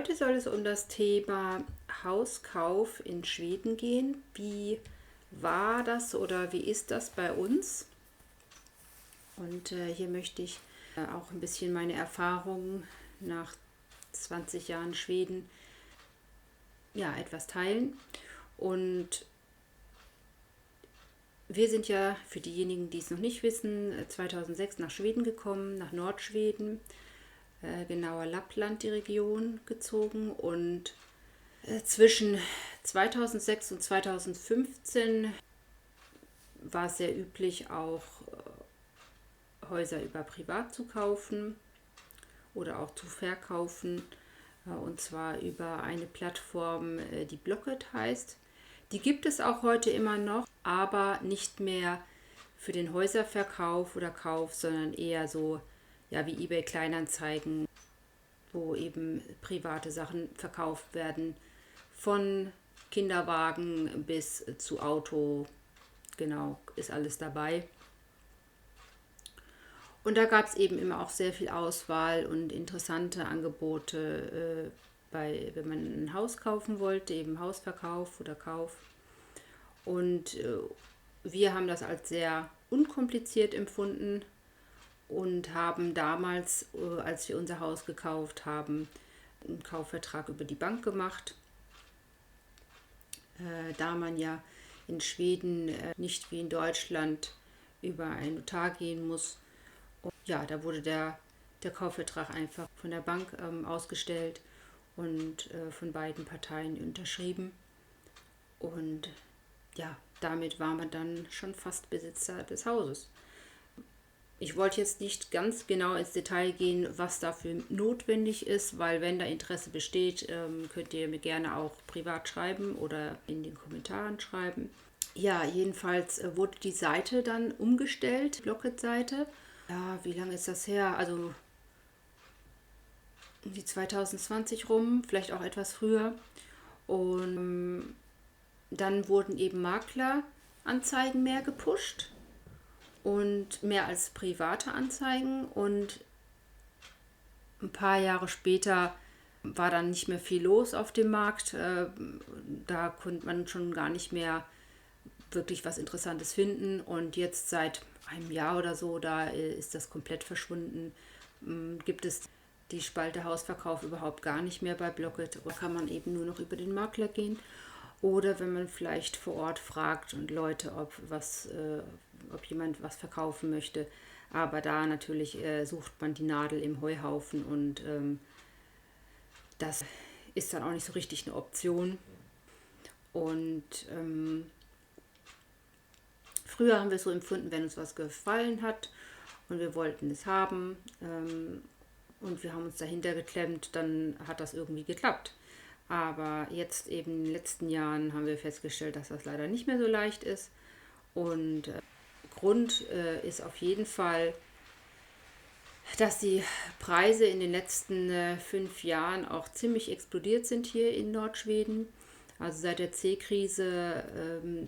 Heute soll es um das Thema Hauskauf in Schweden gehen. Wie war das oder wie ist das bei uns? Und hier möchte ich auch ein bisschen meine Erfahrungen nach 20 Jahren Schweden etwas teilen. Und wir sind ja, für diejenigen, die es noch nicht wissen, 2006 nach Schweden gekommen, nach Nordschweden, genauer Lappland, die Region gezogen. Und zwischen 2006 und 2015 war es sehr üblich, auch Häuser über privat zu kaufen oder auch zu verkaufen. Und zwar über eine Plattform, die Blocket heißt. Die gibt es auch heute immer noch, aber nicht mehr für den Häuserverkauf oder Kauf, sondern eher so wie eBay Kleinanzeigen, wo eben private Sachen verkauft werden, von Kinderwagen bis zu Auto, genau, ist alles dabei. Und da gab es eben immer auch sehr viel Auswahl und interessante Angebote, wenn man ein Haus kaufen wollte, eben Hausverkauf oder Kauf. Und wir haben das als sehr unkompliziert empfunden und haben damals, als wir unser Haus gekauft haben, einen Kaufvertrag über die Bank gemacht. Da man ja in Schweden nicht wie in Deutschland über einen Notar gehen muss. Und da wurde der Kaufvertrag einfach von der Bank ausgestellt und von beiden Parteien unterschrieben. Und damit war man dann schon fast Besitzer des Hauses. Ich wollte jetzt nicht ganz genau ins Detail gehen, was dafür notwendig ist, weil wenn da Interesse besteht, könnt ihr mir gerne auch privat schreiben oder in den Kommentaren schreiben. Ja, jedenfalls wurde die Seite dann umgestellt, die Blocket-Seite. Ja, wie lange ist das her? Also um die 2020 rum, vielleicht auch etwas früher. Und dann wurden eben Makleranzeigen mehr gepusht und mehr als private Anzeigen. Und ein paar Jahre später war dann nicht mehr viel los auf dem Markt. Da konnte man schon gar nicht mehr wirklich was Interessantes finden. Und jetzt seit einem Jahr oder so, da ist das komplett verschwunden. Gibt es die Spalte Hausverkauf überhaupt gar nicht mehr bei Blocket. Da kann man eben nur noch über den Makler gehen. Oder wenn man vielleicht vor Ort fragt und Leute, ob jemand was verkaufen möchte. Aber da natürlich sucht man die Nadel im Heuhaufen und das ist dann auch nicht so richtig eine Option. Und früher haben wir es so empfunden, wenn uns was gefallen hat und wir wollten es haben und wir haben uns dahinter geklemmt, dann hat das irgendwie geklappt. Aber jetzt eben in den letzten Jahren haben wir festgestellt, dass das leider nicht mehr so leicht ist. Und Grund ist auf jeden Fall, dass die Preise in den letzten 5 Jahren auch ziemlich explodiert sind hier in Nordschweden. Also seit der C-Krise,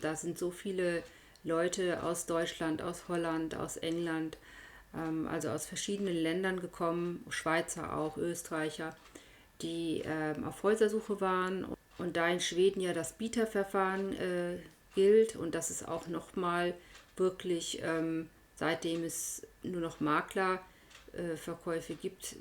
da sind so viele Leute aus Deutschland, aus Holland, aus England, also aus verschiedenen Ländern gekommen, Schweizer auch, Österreicher, die auf Häusersuche waren. Und da in Schweden ja das Bieterverfahren gilt und das ist auch nochmal wirklich, seitdem es nur noch Maklerverkäufe gibt,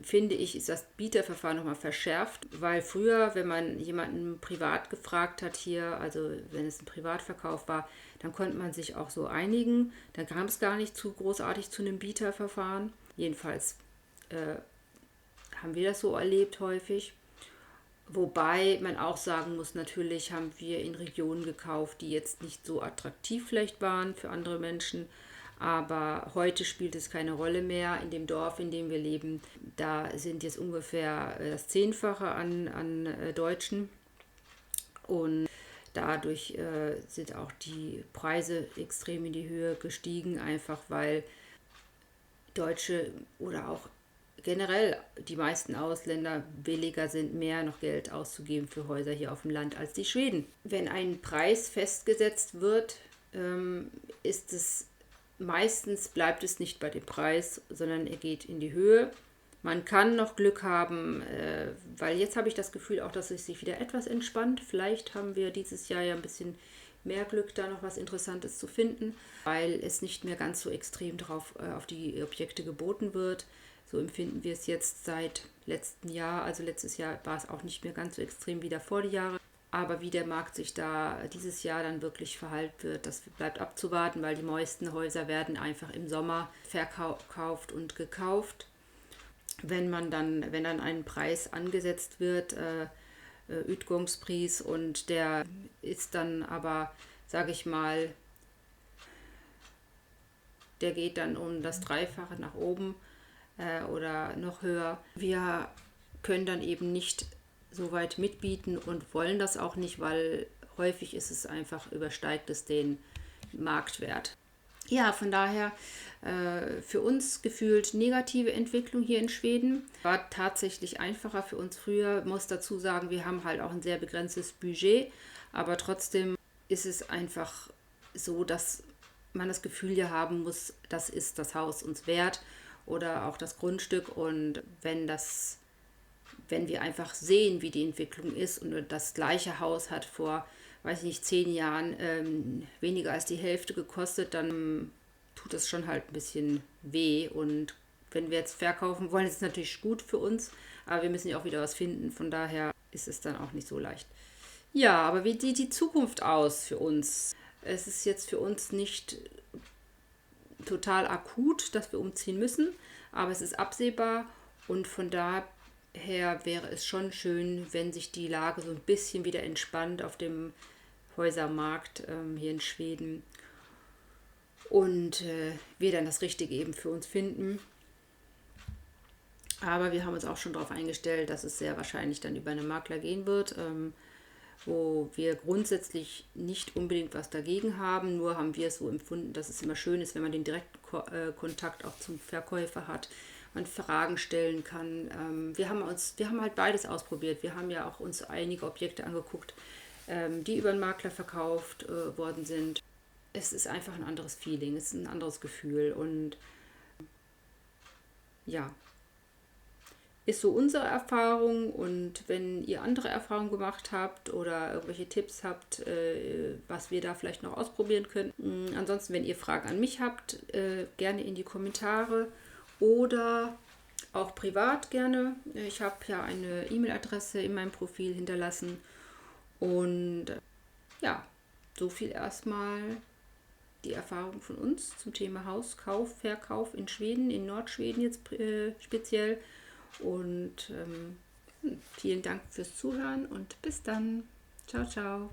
finde ich, ist das Bieterverfahren nochmal verschärft, weil früher, wenn man jemanden privat gefragt hat hier, also wenn es ein Privatverkauf war, dann konnte man sich auch so einigen, dann kam es gar nicht zu großartig zu einem Bieterverfahren. Jedenfalls haben wir das so erlebt häufig. Wobei man auch sagen muss, natürlich haben wir in Regionen gekauft, die jetzt nicht so attraktiv vielleicht waren für andere Menschen. Aber heute spielt es keine Rolle mehr. In dem Dorf, in dem wir leben, da sind jetzt ungefähr das Zehnfache an Deutschen. Und dadurch sind auch die Preise extrem in die Höhe gestiegen, einfach weil Deutsche oder auch generell die meisten Ausländer williger sind, mehr noch Geld auszugeben für Häuser hier auf dem Land als die Schweden. Wenn ein Preis festgesetzt wird, ist es meistens bleibt es nicht bei dem Preis, sondern er geht in die Höhe, Man kann noch Glück haben, weil jetzt habe ich das Gefühl auch, dass es sich wieder etwas entspannt. Vielleicht haben wir dieses Jahr ja ein bisschen mehr Glück, da noch was Interessantes zu finden, weil es nicht mehr ganz so extrem drauf auf die Objekte geboten wird. So empfinden wir es jetzt seit letztem Jahr. Also letztes Jahr war es auch nicht mehr ganz so extrem wie davor die Jahre. Aber wie der Markt sich da dieses Jahr dann wirklich verhalten wird, das bleibt abzuwarten, weil die meisten Häuser werden einfach im Sommer verkauft und gekauft. Wenn dann ein Preis angesetzt wird, Utgangspris, und der ist dann aber, sage ich mal, der geht dann um das Dreifache nach oben oder noch höher. Wir können dann eben nicht so weit mitbieten und wollen das auch nicht, weil häufig ist es einfach, übersteigt es den Marktwert. Ja, von daher für uns gefühlt negative Entwicklung hier in Schweden. War tatsächlich einfacher für uns früher. Muss dazu sagen, wir haben halt auch ein sehr begrenztes Budget, aber trotzdem ist es einfach so, dass man das Gefühl ja haben muss, das ist das Haus uns wert oder auch das Grundstück. Und wenn wir einfach sehen, wie die Entwicklung ist und das gleiche Haus hat vor, weiß ich nicht, 10 Jahren weniger als die Hälfte gekostet, dann tut das schon halt ein bisschen weh. Und wenn wir jetzt verkaufen wollen, ist es natürlich gut für uns, aber wir müssen ja auch wieder was finden. Von daher ist es dann auch nicht so leicht. Ja, aber wie sieht die Zukunft aus für uns? Es ist jetzt für uns nicht total akut, dass wir umziehen müssen, aber es ist absehbar, und von daher wäre es schon schön, wenn sich die Lage so ein bisschen wieder entspannt auf dem Häusermarkt hier in Schweden und wir dann das Richtige eben für uns finden. Aber wir haben uns auch schon darauf eingestellt, dass es sehr wahrscheinlich dann über einen Makler gehen wird, wo wir grundsätzlich nicht unbedingt was dagegen haben. Nur haben wir es so empfunden, dass es immer schön ist, wenn man den direkten Kontakt auch zum Verkäufer hat, man Fragen stellen kann. Wir haben halt beides ausprobiert. Wir haben ja auch uns einige Objekte angeguckt, die über einen Makler verkauft worden sind. Es ist einfach ein anderes Feeling, es ist ein anderes Gefühl, und ja, ist so unsere Erfahrung. Und wenn ihr andere Erfahrungen gemacht habt oder irgendwelche Tipps habt, was wir da vielleicht noch ausprobieren können. Ansonsten, wenn ihr Fragen an mich habt, gerne in die Kommentare oder auch privat gerne. Ich habe ja eine E-Mail-Adresse in meinem Profil hinterlassen. Und ja, so viel erstmal die Erfahrung von uns zum Thema Hauskauf, Verkauf in Schweden, in Nordschweden jetzt speziell. Und vielen Dank fürs Zuhören und bis dann. Ciao, ciao.